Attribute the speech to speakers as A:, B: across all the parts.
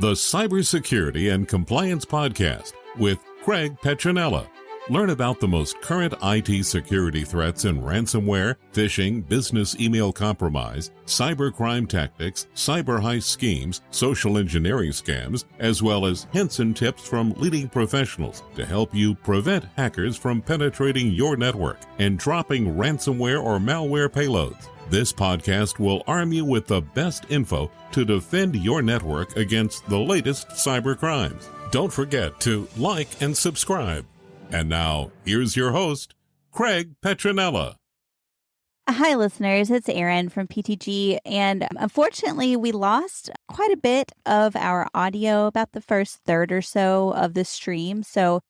A: the Cybersecurity and Compliance Podcast with Craig Petronella. Learn about the most current IT security threats in ransomware, phishing, business email compromise, cybercrime tactics, cyber heist schemes, social engineering scams, as well as hints and tips from leading professionals to help you prevent hackers from penetrating your network and dropping ransomware or malware payloads. This podcast will arm you with the best info to defend your network against the latest cyber crimes. Don't forget to like and subscribe. And now, here's your host, Craig Petronella.
B: Hi, listeners. It's Erin from PTG. And unfortunately, we lost quite a bit of our audio, about the first third or so of the stream. So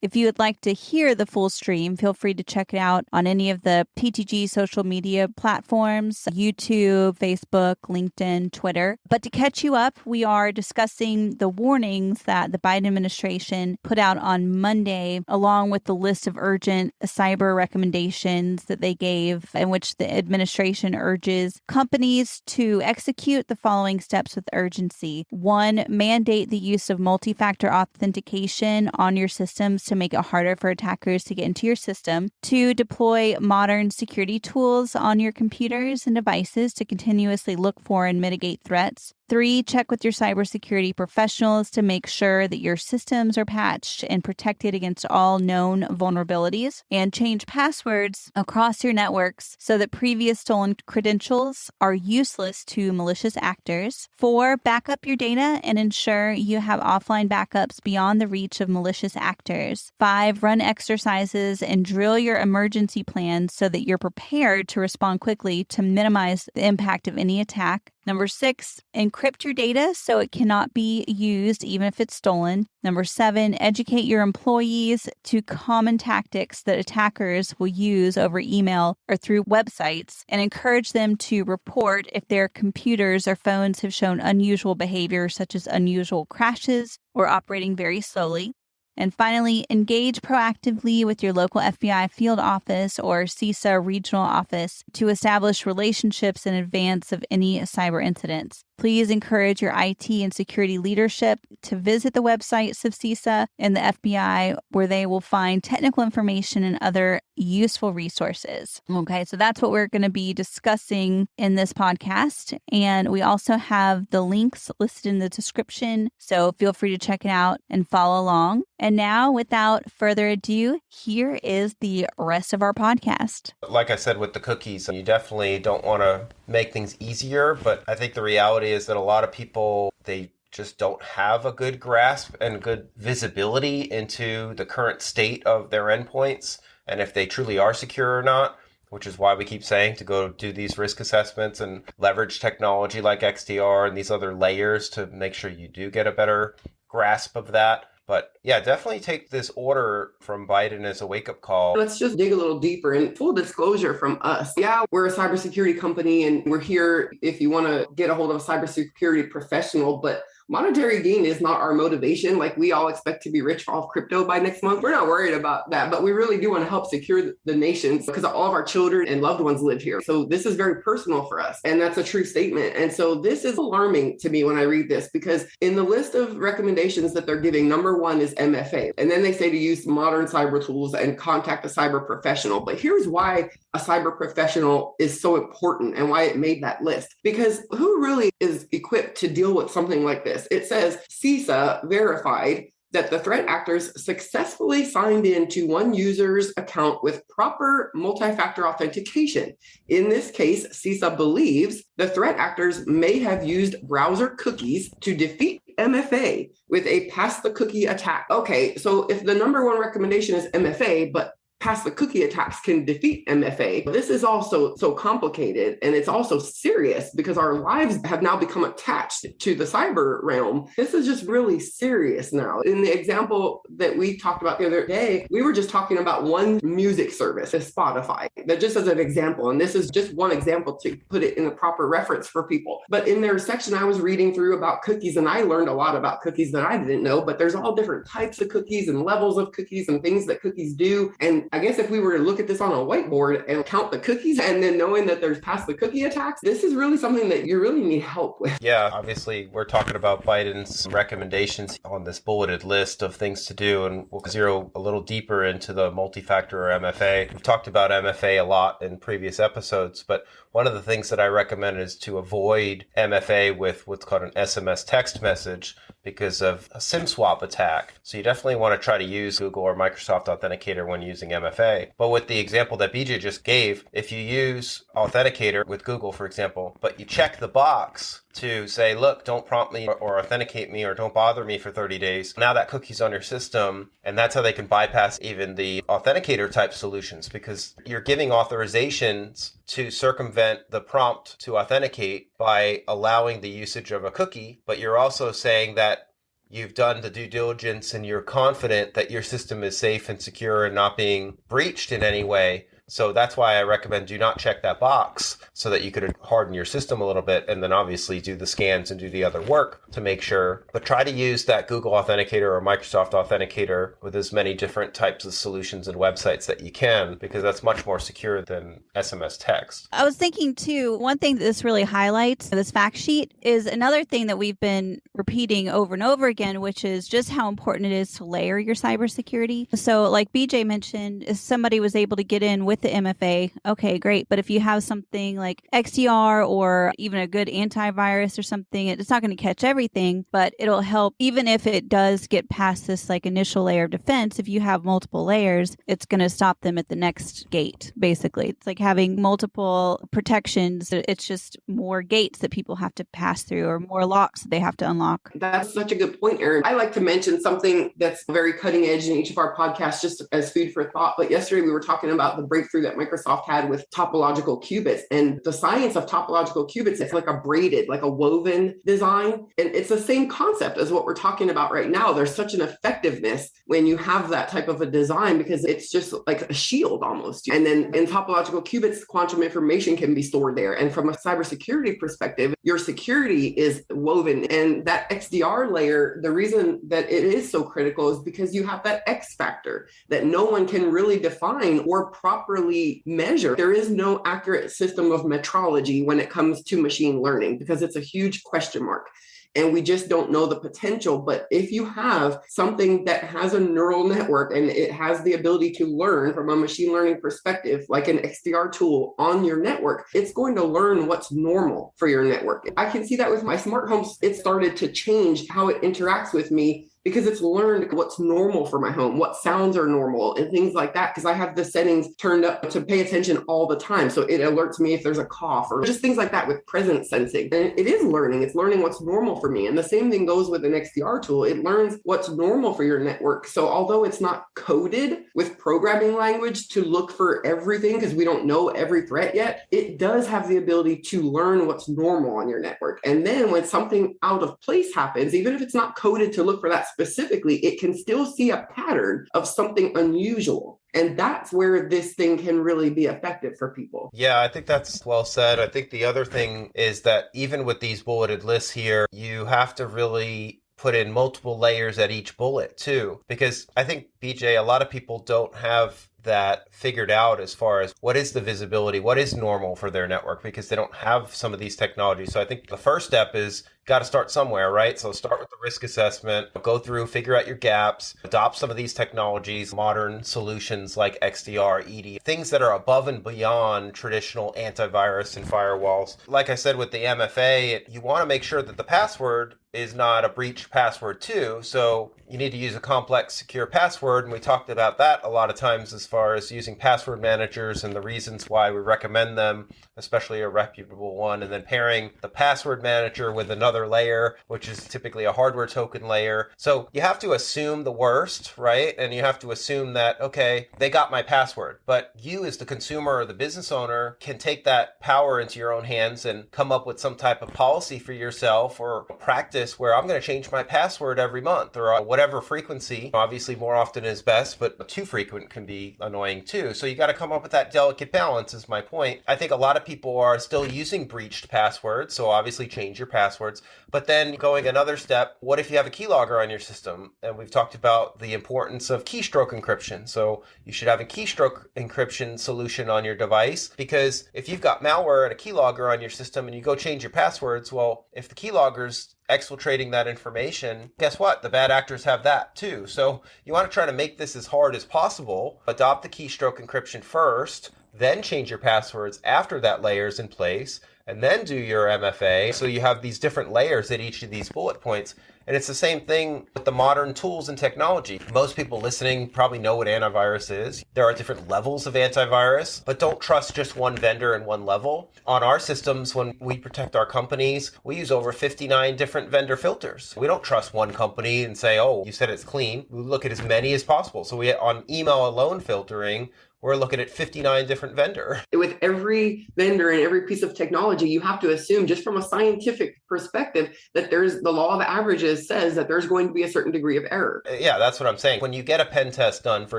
B: if you would like to hear the full stream, feel free to check it out on any of the PTG social media platforms, YouTube, Facebook, LinkedIn, Twitter. But to catch you up, we are discussing the warnings that the Biden administration put out on Monday, along with the list of urgent cyber recommendations that they gave, in which the administration urges companies to execute the following steps with urgency. 1, mandate the use of multi-factor authentication on your systems to make it harder for attackers to get into your system. 2, deploy modern security tools on your computers and devices to continuously look for and mitigate threats. 3, check with your cybersecurity professionals to make sure that your systems are patched and protected against all known vulnerabilities. And change passwords across your networks so that previous stolen credentials are useless to malicious actors. 4, back up your data and ensure you have offline backups beyond the reach of malicious actors. 5, run exercises and drill your emergency plans so that you're prepared to respond quickly to minimize the impact of any attack. 6, encrypt your data so it cannot be used even if it's stolen. 7, educate your employees to common tactics that attackers will use over email or through websites, and encourage them to report if their computers or phones have shown unusual behavior, such as unusual crashes or operating very slowly. And finally, engage proactively with your local FBI field office or CISA regional office to establish relationships in advance of any cyber incidents. Please encourage your IT and security leadership to visit the websites of CISA and the FBI, where they will find technical information and other useful resources. Okay, so that's what we're going to be discussing in this podcast. And we also have the links listed in the description, so feel free to check it out and follow along. And now, without further ado, here is the rest of our podcast.
C: Like I said with the cookies, you definitely don't want to make things easier, but I think the reality is that a lot of people, they just don't have a good grasp and good visibility into the current state of their endpoints and if they truly are secure or not, which is why we keep saying to go do these risk assessments and leverage technology like XDR and these other layers to make sure you do get a better grasp of that. But yeah, definitely take this order from Biden as a wake-up call.
D: Let's just dig a little deeper, and full disclosure from us. Yeah, we're a cybersecurity company and we're here if you want to get a hold of a cybersecurity professional, but monetary gain is not our motivation. Like, we all expect to be rich off crypto by next month. We're not worried about that, but we really do want to help secure the nations because all of our children and loved ones live here. So this is very personal for us. And that's a true statement. And so this is alarming to me when I read this, because in the list of recommendations that they're giving, number 1 is MFA. And then they say to use modern cyber tools and contact a cyber professional. But here's why a cyber professional is so important and why it made that list. Because who really is equipped to deal with something like this? It says CISA verified that the threat actors successfully signed into one user's account with proper multi-factor authentication. In this case, CISA believes the threat actors may have used browser cookies to defeat MFA with a pass the cookie attack. Okay, so if the number 1 recommendation is MFA, but pass the cookie attacks can defeat MFA. This is also so complicated, and it's also serious because our lives have now become attached to the cyber realm. This is just really serious now. In the example that we talked about the other day, we were just talking about one music service, Spotify, that just as an example. And this is just one example to put it in the proper reference for people. But in their section, I was reading through about cookies, and I learned a lot about cookies that I didn't know, but there's all different types of cookies and levels of cookies and things that cookies do. And I guess if we were to look at this on a whiteboard and count the cookies and then knowing that there's past the cookie attacks, this is really something that you really need help with.
C: Yeah, obviously we're talking about Biden's recommendations on this bulleted list of things to do, and we'll zero a little deeper into the multi-factor or MFA. We've talked about MFA a lot in previous episodes, but one of the things that I recommend is to avoid MFA with what's called an SMS text message because of a SIM swap attack. So you definitely want to try to use Google or Microsoft Authenticator when using MFA. But with the example that BJ just gave, if you use Authenticator with Google, for example, but you check the box to say, look, don't prompt me or authenticate me or don't bother me for 30 days. Now that cookie's on your system, and that's how they can bypass even the Authenticator type solutions, because you're giving authorizations to circumvent the prompt to authenticate by allowing the usage of a cookie, but you're also saying that you've done the due diligence and you're confident that your system is safe and secure and not being breached in any way. So that's why I recommend do not check that box so that you could harden your system a little bit and then obviously do the scans and do the other work to make sure. But try to use that Google Authenticator or Microsoft Authenticator with as many different types of solutions and websites that you can, because that's much more secure than SMS text.
B: I was thinking too, one thing that this really highlights, this fact sheet, is another thing that we've been repeating over and over again, which is just how important it is to layer your cybersecurity. So like BJ mentioned, if somebody was able to get in with the MFA, okay, great. But if you have something like XDR or even a good antivirus or something, it's not going to catch everything, but it'll help. Even if it does get past this like initial layer of defense, if you have multiple layers, it's going to stop them at the next gate, basically. It's like having multiple protections. It's just more gates that people have to pass through or more locks that they have to unlock.
D: That's such a good point, Erin. I like to mention something that's very cutting edge in each of our podcasts, just as food for thought. But yesterday we were talking about the breakthrough that Microsoft had with topological qubits, and the science of topological qubits is like a braided, like a woven design. And it's the same concept as what we're talking about right now. There's such an effectiveness when you have that type of a design because it's just like a shield almost. And then in topological qubits, quantum information can be stored there. And from a cybersecurity perspective, your security is woven. And that XDR layer, the reason that it is so critical is because you have that X factor that no one can really define or properly measure. There is no accurate system of metrology when it comes to machine learning because it's a huge question mark. And we just don't know the potential. But if you have something that has a neural network and it has the ability to learn from a machine learning perspective, like an XDR tool on your network, it's going to learn what's normal for your network. I can see that with my smart homes. It started to change how it interacts with me because it's learned what's normal for my home, what sounds are normal and things like that, because I have the settings turned up to pay attention all the time. So it alerts me if there's a cough or just things like that with presence sensing. And it is learning. It's learning what's normal for me. And the same thing goes with an XDR tool. It learns what's normal for your network. So although it's not coded with programming language to look for everything, because we don't know every threat yet, it does have the ability to learn what's normal on your network. And then when something out of place happens, even if it's not coded to look for that specifically, it can still see a pattern of something unusual. And that's where this thing can really be effective for people.
C: Yeah, I think that's well said. I think the other thing is that even with these bulleted lists here, you have to really put in multiple layers at each bullet too. Because I think, BJ, a lot of people don't have that figured out as far as what is the visibility, what is normal for their network, because they don't have some of these technologies. So I think the first step is got to start somewhere, right? So start with the risk assessment, go through, figure out your gaps, adopt some of these technologies, modern solutions like XDR, ED, things that are above and beyond traditional antivirus and firewalls. Like I said, with the MFA, you want to make sure that the password is not a breached password too. So you need to use a complex, secure password. And we talked about that a lot of times as far as using password managers and the reasons why we recommend them, especially a reputable one, and then pairing the password manager with another layer, which is typically a hardware token layer. So you have to assume the worst, right? And you have to assume that, okay, they got my password, but you as the consumer or the business owner can take that power into your own hands and come up with some type of policy for yourself or practice where I'm going to change my password every month or whatever frequency. Obviously, more often is best, but too frequent can be annoying too. So you got to come up with that delicate balance is my point. I think a lot of people are still using breached passwords. So obviously change your passwords. But then going another step, what if you have a keylogger on your system? And we've talked about the importance of keystroke encryption. So you should have a keystroke encryption solution on your device, because if you've got malware and a keylogger on your system and you go change your passwords, well, if the keylogger's exfiltrating that information, guess what? The bad actors have that too. So you want to try to make this as hard as possible. Adopt the keystroke encryption first, then change your passwords after that layer's in place, and then do your MFA. So you have these different layers at each of these bullet points. And it's the same thing with the modern tools and technology. Most people listening probably know what antivirus is. There are different levels of antivirus, but don't trust just one vendor and one level. On our systems, when we protect our companies, we use over 59 different vendor filters. We don't trust one company and say, oh, you said it's clean. We look at as many as possible. So on email alone filtering, we're looking at 59 different vendors.
D: With every vendor and every piece of technology, you have to assume, just from a scientific perspective, that there's the law of averages says that there's going to be a certain degree of error.
C: Yeah, that's what I'm saying. When you get a pen test done, for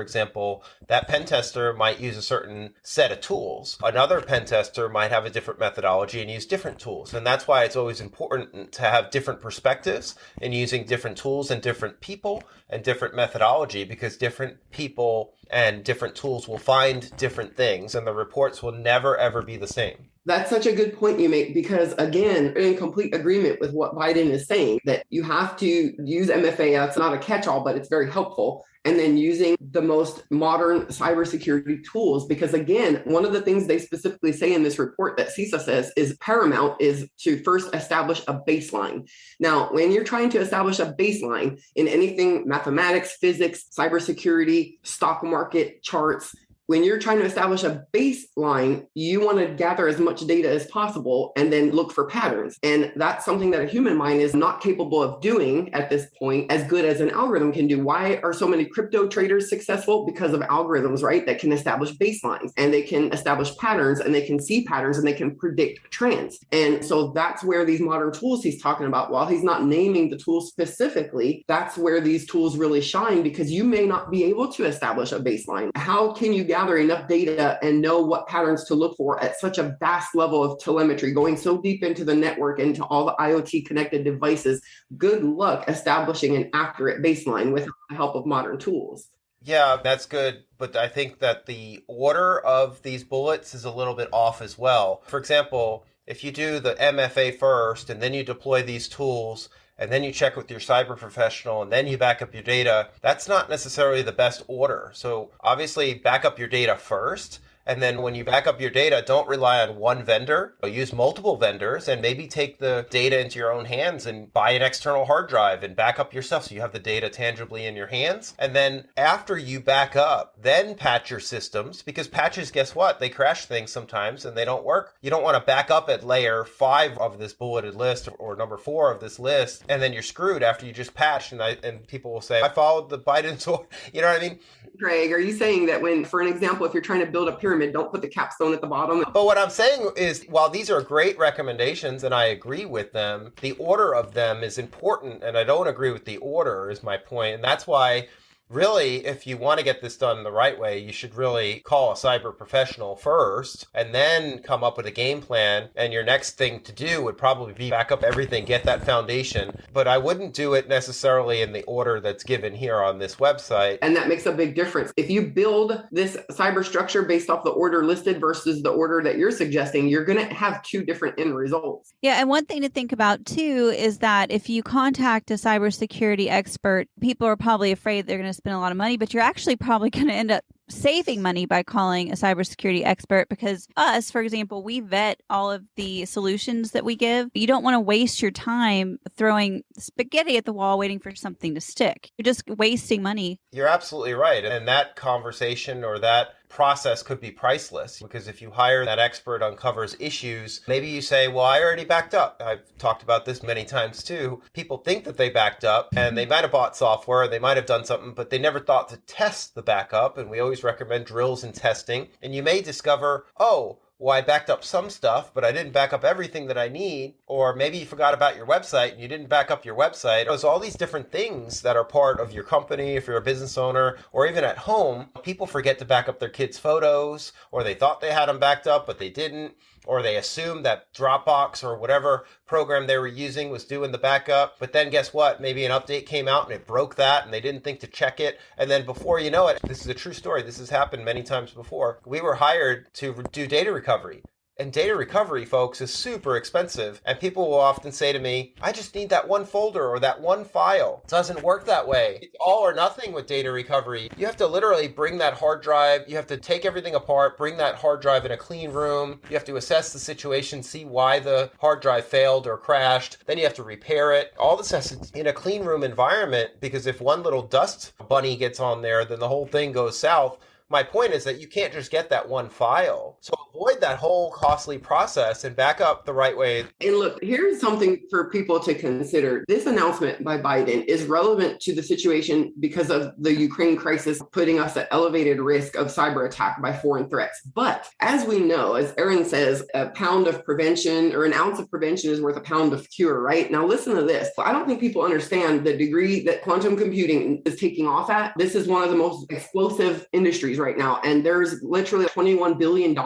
C: example, that pen tester might use a certain set of tools. Another pen tester might have a different methodology and use different tools. And that's why it's always important to have different perspectives in using different tools and different people and different methodology, because different people and different tools will find different things, and the reports will never, ever be the same.
D: That's such a good point you make, because again, in complete agreement with what Biden is saying, that you have to use MFA. That's not a catch-all, but it's very helpful. And then using the most modern cybersecurity tools, because again, one of the things they specifically say in this report that CISA says is paramount is to first establish a baseline. Now, when you're trying to establish a baseline in anything, mathematics, physics, cybersecurity, stock market, charts, when you're trying to establish a baseline, you want to gather as much data as possible and then look for patterns. And that's something that a human mind is not capable of doing at this point as good as an algorithm can do. Why are so many crypto traders successful? Because of algorithms, right? That can establish baselines, and they can establish patterns, and they can see patterns, and they can predict trends. And so that's where these modern tools he's talking about, while he's not naming the tools specifically, that's where these tools really shine, because you may not be able to establish a baseline. How can you gather enough data and know what patterns to look for at such a vast level of telemetry, going so deep into the network, into all the IoT connected devices? Good luck establishing an accurate baseline with the help of modern tools.
C: Yeah, that's good. But I think that the order of these bullets is a little bit off as well. For example, if you do the MFA first and then you deploy these tools, and then you check with your cyber professional, and then you back up your data, that's not necessarily the best order. So obviously back up your data first. And then when you back up your data, don't rely on one vendor. Use multiple vendors, and maybe take the data into your own hands and buy an external hard drive and back up yourself so you have the data tangibly in your hands. And then after you back up, then patch your systems, because patches, guess what? They crash things sometimes and they don't work. You don't want to back up at layer 5 of this bulleted list or number 4 of this list, and then you're screwed after you just patched. And people will say, I followed the Biden's order. You know what I mean?
D: Greg, are you saying that when, for an example, if you're trying to build a pyramid, don't put the capstone at the bottom?
C: But what I'm saying is, while these are great recommendations and I agree with them, the order of them is important, and I don't agree with the order is my point. And that's why, really, if you want to get this done the right way, you should really call a cyber professional first and then come up with a game plan. And your next thing to do would probably be back up everything, get that foundation. But I wouldn't do it necessarily in the order that's given here on this website.
D: And that makes a big difference. If you build this cyber structure based off the order listed versus the order that you're suggesting, you're going to have two different end results.
B: Yeah. And one thing to think about too is that if you contact a cybersecurity expert, people are probably afraid they're going to spend a lot of money, but you're actually probably going to end up saving money by calling a cybersecurity expert, because us, for example, we vet all of the solutions that we give. You don't want to waste your time throwing spaghetti at the wall waiting for something to stick. You're just wasting money.
C: You're absolutely right. And that conversation or that process could be priceless, because if you hire that expert uncovers issues, maybe you say, well, I already backed up. I've talked about this many times too. People think that they backed up, and they might have bought software, they might have done something, but they never thought to test the backup. And we always recommend drills and testing. And you may discover, oh, well, I backed up some stuff, but I didn't back up everything that I need. Or maybe you forgot about your website and you didn't back up your website. There's all these different things that are part of your company, if you're a business owner, or even at home. People forget to back up their kids' photos, or they thought they had them backed up, but they didn't. or they assumed that Dropbox or whatever program they were using was doing the backup. But then guess what? Maybe an update came out and it broke that and they didn't think to check it. And then before you know it, this is a true story. This has happened many times before. We were hired to do data recovery. And data recovery, folks, is super expensive. And people will often say to me, I just need that one folder or that one file. It doesn't work that way. It's all or nothing with data recovery. You have to literally bring that hard drive. You have to take everything apart, bring that hard drive in a clean room. You have to assess the situation, see why the hard drive failed or crashed. Then you have to repair it. All this has to in a clean room environment, because if one little dust bunny gets on there, then the whole thing goes south. My point is that you can't just get that one file. So avoid that whole costly process and back up the right way.
D: And look, here's something for people to consider. This announcement by Biden is relevant to the situation because of the Ukraine crisis putting us at elevated risk of cyber attack by foreign threats. But as we know, as Erin says, a pound of prevention or an ounce of prevention is worth a pound of cure, right? Now listen to this. I don't think people understand the degree that quantum computing is taking off at. This is one of the most explosive industries right now. And there's literally $21 billion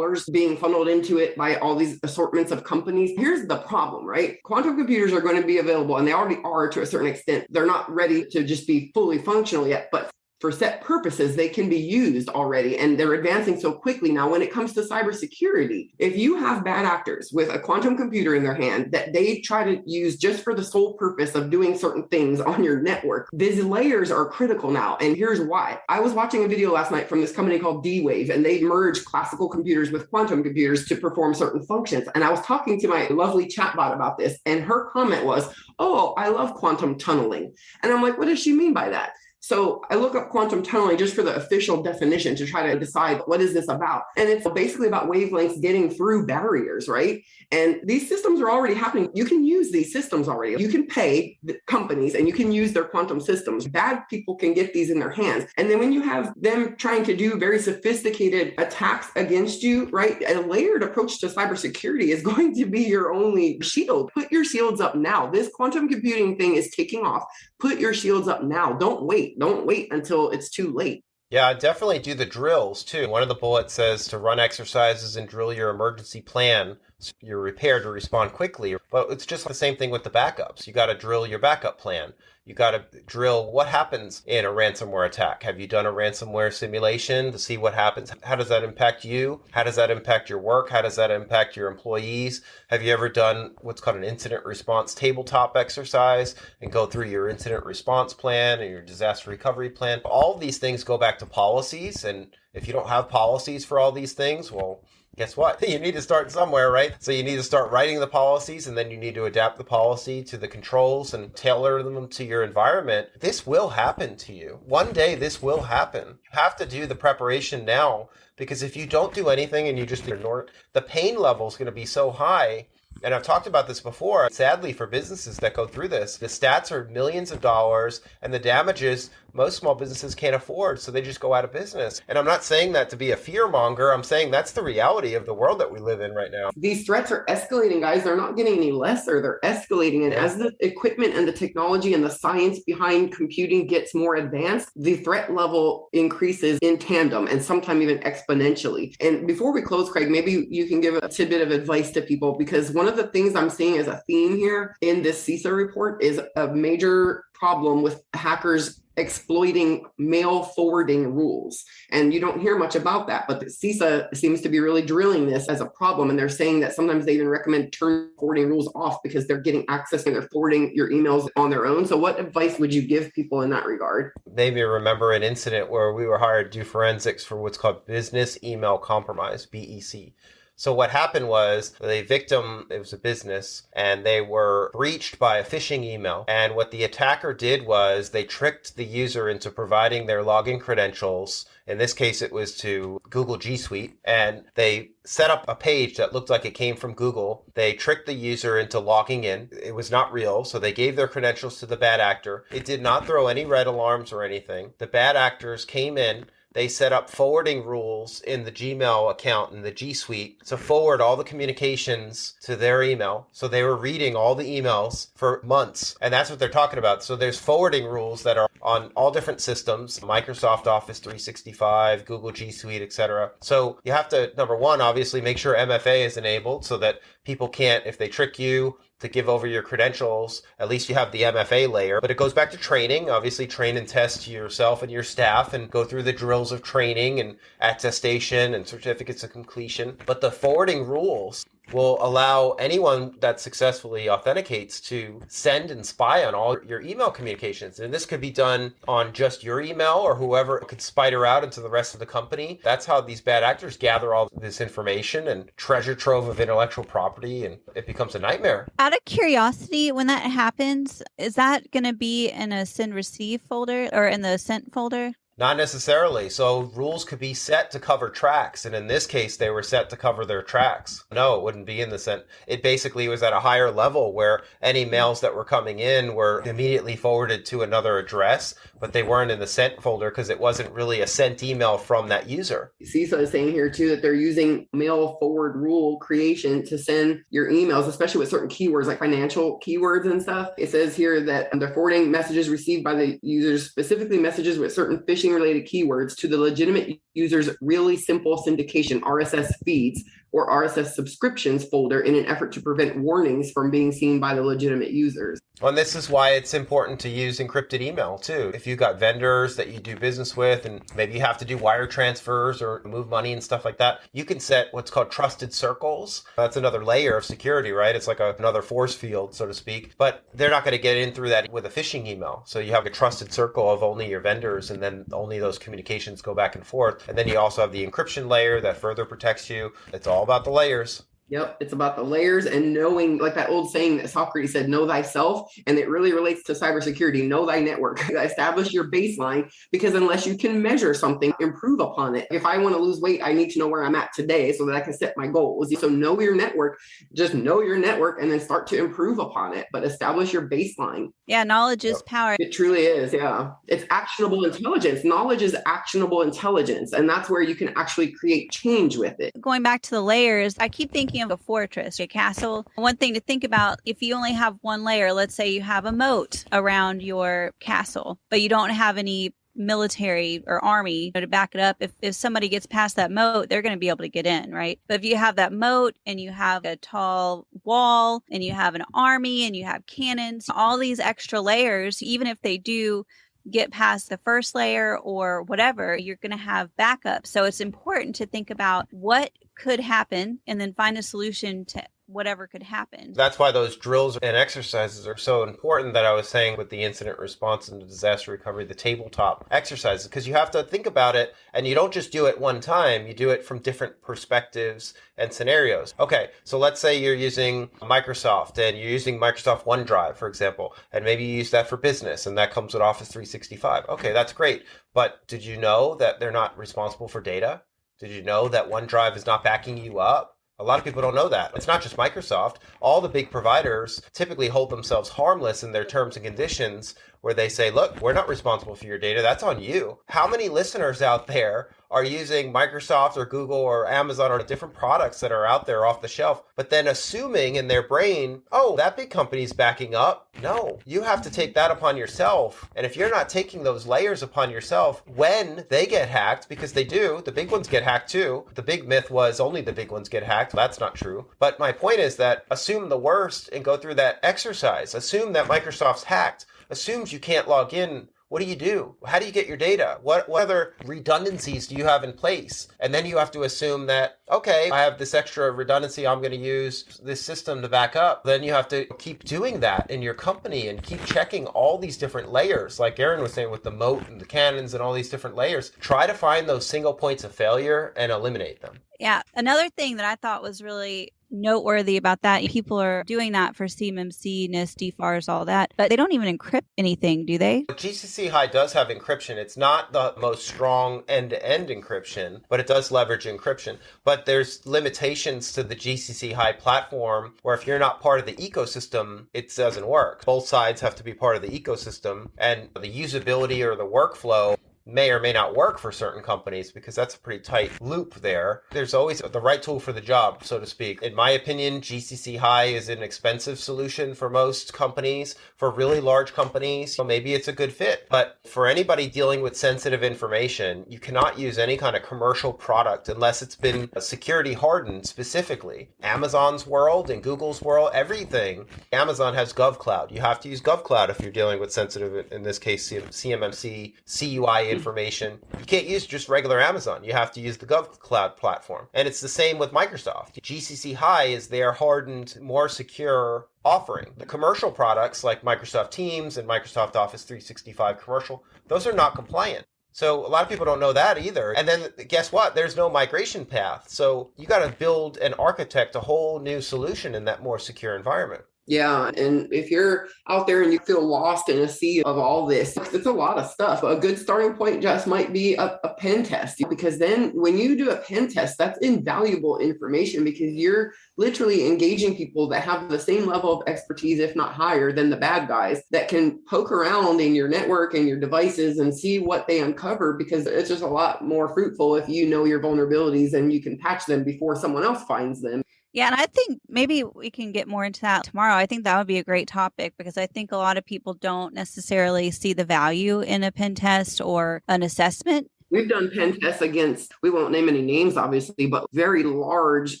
D: being funneled into it by all these assortments of companies. Here's the problem, right? Quantum computers are going to be available, and they already are to a certain extent. They're not ready to just be fully functional yet, but for set purposes, they can be used already, and they're advancing so quickly. Now, when it comes to cybersecurity, if you have bad actors with a quantum computer in their hand that they try to use just for the sole purpose of doing certain things on your network, these layers are critical now. And here's why. I was watching a video last night from this company called D-Wave, and they merge classical computers with quantum computers to perform certain functions. And I was talking to my lovely chatbot about this, and her comment was, "Oh, I love quantum tunneling." And I'm like, what does she mean by that? So I look up quantum tunneling just for the official definition to try to decide what is this about. And it's basically about wavelengths getting through barriers, right? And these systems are already happening. You can use these systems already. You can pay the companies and you can use their quantum systems. Bad people can get these in their hands. And then when you have them trying to do very sophisticated attacks against you, right? A layered approach to cybersecurity is going to be your only shield. Put your shields up now. This quantum computing thing is taking off. Put your shields up now. Don't wait. Don't wait until it's too late.
C: Yeah, definitely do the drills too. One of the bullets says to run exercises and drill your emergency plan. So you're prepared to respond quickly. But it's just the same thing with the backups. You got to drill your backup plan. You got to drill what happens in a ransomware attack. Have you done a ransomware simulation to see what happens? How does that impact you? How does that impact your work? How does that impact your employees? Have you ever done what's called an incident response tabletop exercise and go through your incident response plan and your disaster recovery plan? All of these things go back to policies. And if you don't have policies for all these things, well, guess what? You need to start somewhere, right? So you need to start writing the policies, and then you need to adapt the policy to the controls and tailor them to your environment. This will happen to you. One day this will happen. You have to do the preparation now, because if you don't do anything and you just ignore it, the pain level is going to be so high. And I've talked about this before. Sadly, for businesses that go through this, the stats are millions of dollars, and the damages most small businesses can't afford, so they just go out of business. And I'm not saying that to be a fear monger. I'm saying that's the reality of the world that we live in right now.
D: These threats are escalating, guys. They're not getting any lesser. They're escalating. And as the equipment and the technology and the science behind computing gets more advanced, the threat level increases in tandem and sometimes even exponentially. And before we close, Craig, maybe you can give a tidbit of advice to people, because one of the things I'm seeing as a theme here in this CISA report is a major problem with hackers exploiting mail forwarding rules. And you don't hear much about that, but the CISA seems to be really drilling this as a problem. And they're saying that sometimes they even recommend turn forwarding rules off because they're getting access and they're forwarding your emails on their own. So what advice would you give people in that regard?
C: Made me remember an incident where we were hired to do forensics for what's called business email compromise, BEC. So what happened was the victim, it was a business, and they were breached by a phishing email. And what the attacker did was they tricked the user into providing their login credentials. In this case, it was to Google G Suite. And they set up a page that looked like it came from Google. They tricked the user into logging in. It was not real. So they gave their credentials to the bad actor. It did not throw any red alarms or anything. The bad actors came in. They set up forwarding rules in the Gmail account in the G Suite to forward all the communications to their email. So they were reading all the emails for months. And that's what they're talking about. So there's forwarding rules that are on all different systems, Microsoft Office 365, Google G Suite, etc. So you have to, number one, obviously make sure MFA is enabled so that people can't, if they trick you to give over your credentials, at least you have the MFA layer. But it goes back to training. Obviously, train and test yourself and your staff and go through the drills of training and attestation and certificates of completion. But the forwarding rules will allow anyone that successfully authenticates to send and spy on all your email communications. And this could be done on just your email or whoever could spider out into the rest of the company. That's how these bad actors gather all this information and treasure trove of intellectual property, and it becomes a nightmare.
B: Out of curiosity, when that happens, is that going to be in a send receive folder or in the sent folder?
C: Not necessarily. So rules could be set to cover tracks. And in this case, they were set to cover their tracks. No, it wouldn't be in the sent. It basically was at a higher level where any mails that were coming in were immediately forwarded to another address, but they weren't in the sent folder because it wasn't really a sent email from that user.
D: CISA is saying here too that they're using mail forward rule creation to send your emails, especially with certain keywords like financial keywords and stuff. It says here that they're forwarding messages received by the users, specifically messages with certain phishing related keywords, to the legitimate user's really simple syndication RSS feeds or RSS subscriptions folder in an effort to prevent warnings from being seen by the legitimate users.
C: Well, and this is why it's important to use encrypted email too. If you've got vendors that you do business with and maybe you have to do wire transfers or move money and stuff like that, you can set what's called trusted circles. That's another layer of security, right? It's like another force field, so to speak, but they're not going to get in through that with a phishing email. So you have a trusted circle of only your vendors, and then only those communications go back and forth. And then you also have the encryption layer that further protects you. It's all about the layers.
D: Yep. It's about the layers and knowing, like that old saying that Socrates said, know thyself. And it really relates to cybersecurity. Know thy network. Establish your baseline, because unless you can measure something, improve upon it. If I want to lose weight, I need to know where I'm at today so that I can set my goals. So know your network, just know your network and then start to improve upon it. But establish your baseline.
B: Yeah, knowledge is power.
D: It truly is. Yeah. It's actionable intelligence. Knowledge is actionable intelligence. And that's where you can actually create change with it.
B: Going back to the layers, I keep thinking of a fortress, a castle. One thing to think about, if you only have one layer, let's say you have a moat around your castle, but you don't have any military or army to back it up. If somebody gets past that moat, they're going to be able to get in, right? But if you have that moat and you have a tall wall and you have an army and you have cannons, all these extra layers, even if they do get past the first layer or whatever, you're going to have backup. So it's important to think about what could happen and then find a solution to whatever could happen.
C: That's why those drills and exercises are so important that I was saying with the incident response and the disaster recovery, the tabletop exercises, because you have to think about it and you don't just do it one time, you do it from different perspectives and scenarios. Okay, so let's say you're using Microsoft and you're using Microsoft OneDrive, for example, and maybe you use that for business and that comes with Office 365. Okay, that's great. But did you know that they're not responsible for data? Did you know that OneDrive is not backing you up? A lot of people don't know that. It's not just Microsoft. All the big providers typically hold themselves harmless in their terms and conditions where they say, look, we're not responsible for your data. That's on you. How many listeners out there are using Microsoft or Google or Amazon or different products that are out there off the shelf, but then assuming in their brain, oh, that big company's backing up? No, you have to take that upon yourself. And if you're not taking those layers upon yourself when they get hacked, because they do, the big ones get hacked too. The big myth was only the big ones get hacked. That's not true. But my point is that assume the worst and go through that exercise. Assume that Microsoft's hacked. Assumes you can't log in. What do? How do you get your data? What other redundancies do you have in place? And then you have to assume that, okay, I have this extra redundancy. I'm going to use this system to back up. Then you have to keep doing that in your company and keep checking all these different layers. Like Erin was saying with the moat and the cannons and all these different layers. Try to find those single points of failure and eliminate them.
B: Yeah. Another thing that I thought was really noteworthy about that, people are doing that for CMMC, NIST, DFARS, all that, but they don't even encrypt anything, do they?
C: GCC High does have encryption. It's not the most strong end-to-end encryption, but it does leverage encryption. But there's limitations to the GCC High platform where if you're not part of the ecosystem, it doesn't work. Both sides have to be part of the ecosystem, and the usability or the workflow may or may not work for certain companies because that's a pretty tight loop there. There's always the right tool for the job, so to speak. In my opinion, GCC High is an expensive solution for most companies. For really large companies, so maybe it's a good fit. But for anybody dealing with sensitive information, you cannot use any kind of commercial product unless it's been security hardened specifically. Amazon's world and Google's world, everything. Amazon has GovCloud. You have to use GovCloud if you're dealing with sensitive, in this case, CMMC, CUI information. You can't use just regular Amazon. You have to use the GovCloud platform. And it's the same with Microsoft. GCC High is their hardened, more secure offering. The commercial products like Microsoft Teams and Microsoft Office 365 commercial, those are not compliant. So a lot of people don't know that either. And then guess what? There's no migration path. So you got to build and architect a whole new solution in that more secure environment.
D: Yeah. And if you're out there and you feel lost in a sea of all this, it's a lot of stuff. A good starting point just might be a pen test, because then when you do a pen test, that's invaluable information because you're literally engaging people that have the same level of expertise, if not higher than the bad guys, that can poke around in your network and your devices and see what they uncover, because it's just a lot more fruitful if you know your vulnerabilities and you can patch them before someone else finds them.
B: Yeah, and I think maybe we can get more into that tomorrow. I think that would be a great topic because I think a lot of people don't necessarily see the value in a pen test or an assessment.
D: We've done pen tests against, we won't name any names, obviously, but very large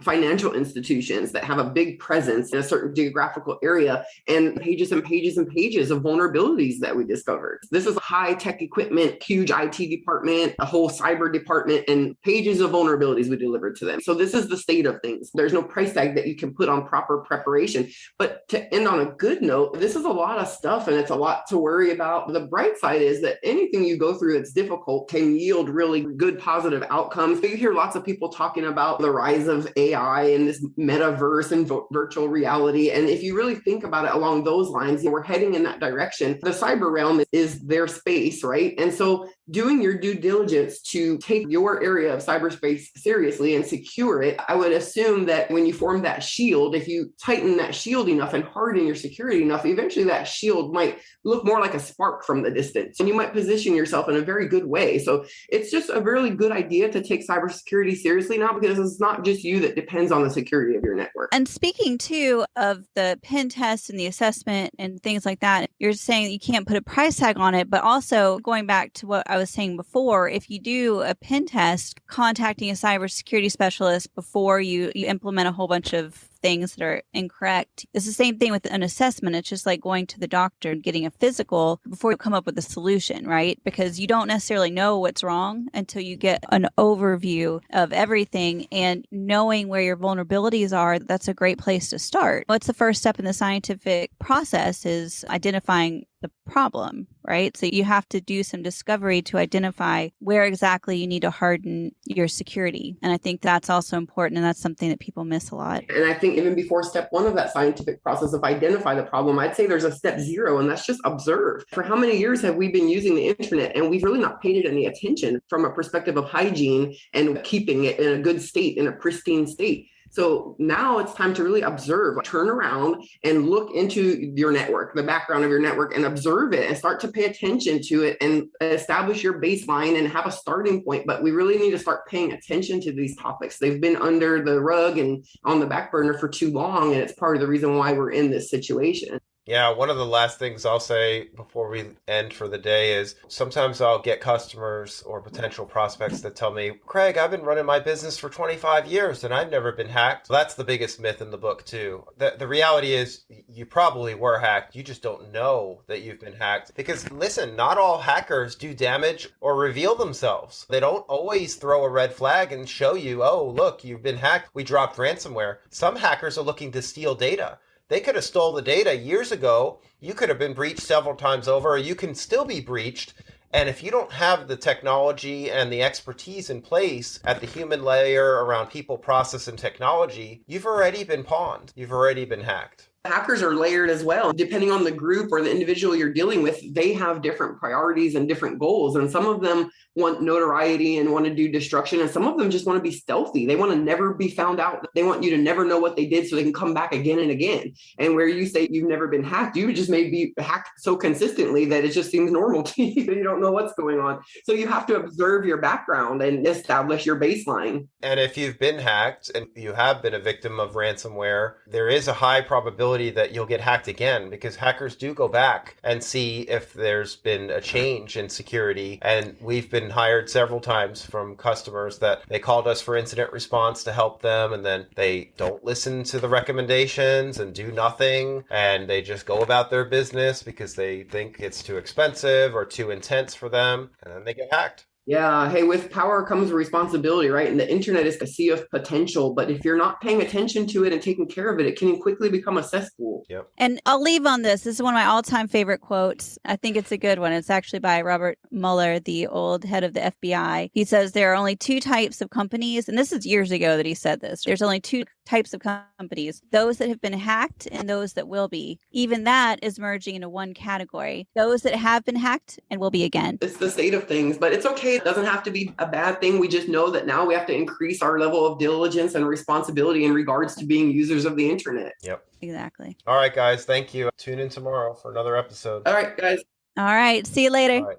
D: financial institutions that have a big presence in a certain geographical area, and pages and pages and pages of vulnerabilities that we discovered. This is high tech equipment, huge IT department, a whole cyber department, and pages of vulnerabilities we delivered to them. So this is the state of things. There's no price tag that you can put on proper preparation. But to end on a good note, this is a lot of stuff and it's a lot to worry about. The bright side is that anything you go through that's difficult can yield really good positive outcomes. You hear lots of people talking about the rise of AI and this metaverse and virtual reality. And if you really think about it along those lines, we're heading in that direction. The cyber realm is their space, right? And so doing your due diligence to take your area of cyberspace seriously and secure it, I would assume that when you form that shield, if you tighten that shield enough and harden your security enough, eventually that shield might look more like a spark from the distance. And you might position yourself in a very good way. So it's just a really good idea to take cybersecurity seriously now, because it's not just you that depends on the security of your network.
B: And speaking too of the pen test and the assessment and things like that, you're saying that you can't put a price tag on it, but also going back to what I was saying before, if you do a pen test, contacting a cybersecurity specialist before you implement a whole bunch of things that are incorrect. It's the same thing with an assessment. It's just like going to the doctor and getting a physical before you come up with a solution, right? Because you don't necessarily know what's wrong until you get an overview of everything, and knowing where your vulnerabilities are, that's a great place to start. What's the first step in the scientific process is identifying the problem, right? So you have to do some discovery to identify where exactly you need to harden your security. And I think that's also important. And that's something that people miss a lot.
D: And I think even before step one of that scientific process of identify the problem, I'd say there's a step zero, and that's just observe. For how many years have we been using the internet and we've really not paid it any attention from a perspective of hygiene and keeping it in a good state, in a pristine state? So now it's time to really observe, turn around and look into your network, the background of your network, and observe it and start to pay attention to it and establish your baseline and have a starting point. But we really need to start paying attention to these topics. They've been under the rug and on the back burner for too long, and it's part of the reason why we're in this situation.
C: Yeah, one of the last things I'll say before we end for the day is sometimes I'll get customers or potential prospects that tell me, Craig, I've been running my business for 25 years and I've never been hacked. That's the biggest myth in the book too. The reality is you probably were hacked. You just don't know that you've been hacked. Because listen, not all hackers do damage or reveal themselves. They don't always throw a red flag and show you, oh, look, you've been hacked. We dropped ransomware. Some hackers are looking to steal data. They could have stole the data years ago. You could have been breached several times over, or you can still be breached. And if you don't have the technology and the expertise in place at the human layer around people, process, and technology, you've already been pawned. You've already been hacked.
D: Hackers are layered as well. Depending on the group or the individual you're dealing with, they have different priorities and different goals. And some of them want notoriety and want to do destruction. And some of them just want to be stealthy. They want to never be found out. They want you to never know what they did so they can come back again and again. And where you say you've never been hacked, you just may be hacked so consistently that it just seems normal to you. You don't know what's going on. So you have to observe your background and establish your baseline.
C: And if you've been hacked and you have been a victim of ransomware, there is a high probability that you'll get hacked again, because hackers do go back and see if there's been a change in security. And we've been hired several times from customers that they called us for incident response to help them, and then they don't listen to the recommendations and do nothing, and they just go about their business because they think it's too expensive or too intense for them, and then they get hacked.
D: Yeah. Hey, with power comes responsibility, right? And the internet is a sea of potential, but if you're not paying attention to it and taking care of it, it can quickly become a cesspool.
C: Yep.
B: And I'll leave on this. This is one of my all-time favorite quotes. I think it's a good one. It's actually by Robert Mueller, the old head of the FBI. He says there are only two types of companies, and this is years ago that he said this. There's only two types of companies, those that have been hacked and those that will be. Even that is merging into one category. Those that have been hacked and will be again.
D: It's the state of things, but it's okay. It doesn't have to be a bad thing. We just know that now we have to increase our level of diligence and responsibility in regards to being users of the internet.
C: Yep.
B: Exactly.
C: All right, guys. Thank you. Tune in tomorrow for another episode.
D: All right, guys.
B: All right. See you later.
C: All right.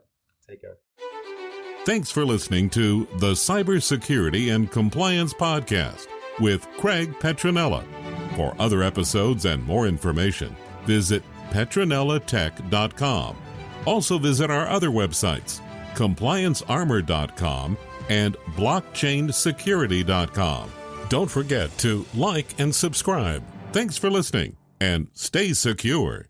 C: Take care.
A: Thanks for listening to the Cybersecurity and Compliance Podcast with Craig Petronella. For other episodes and more information, visit PetronellaTech.com. Also visit our other websites, ComplianceArmor.com and BlockchainSecurity.com. Don't forget to like and subscribe. Thanks for listening, and stay secure.